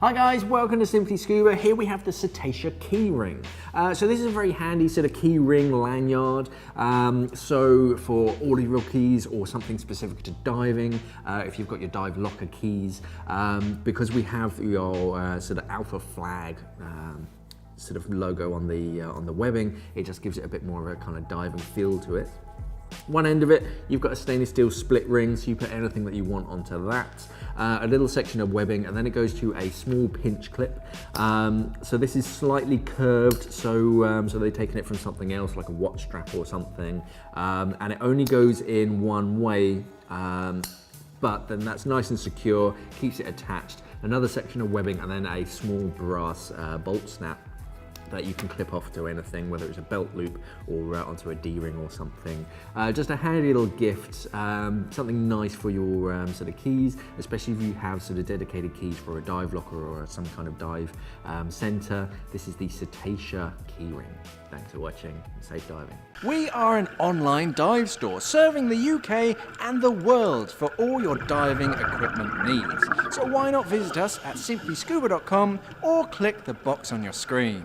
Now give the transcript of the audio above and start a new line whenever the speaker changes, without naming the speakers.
Hi guys, welcome to Simply Scuba. Here we have the Cetacea Key Ring. So this is a very handy sort of key ring lanyard. So for all of your keys or something specific to diving, if you've got your dive locker keys, because we have your sort of alpha flag sort of logo on the webbing, it just gives it a bit more of a kind of diving feel to it. One end of it, you've got a stainless steel split ring, so you put anything that you want onto that. A little section of webbing, and then it goes to a small pinch clip. So this is slightly curved, so they've taken it from something else, like a watch strap or something. And it only goes in one way, but then that's nice and secure, keeps it attached. Another section of webbing, and then a small brass bolt snap that you can clip off to anything, whether it's a belt loop or onto a D-ring or something. Just a handy little gift, something nice for your sort of keys, especially if you have sort of dedicated keys for a dive locker or some kind of dive center. This is the Cetacea Key Ring. Thanks for watching, and safe diving.
We are an online dive store serving the UK and the world for all your diving equipment needs. So why not visit us at simplyscuba.com or click the box on your screen.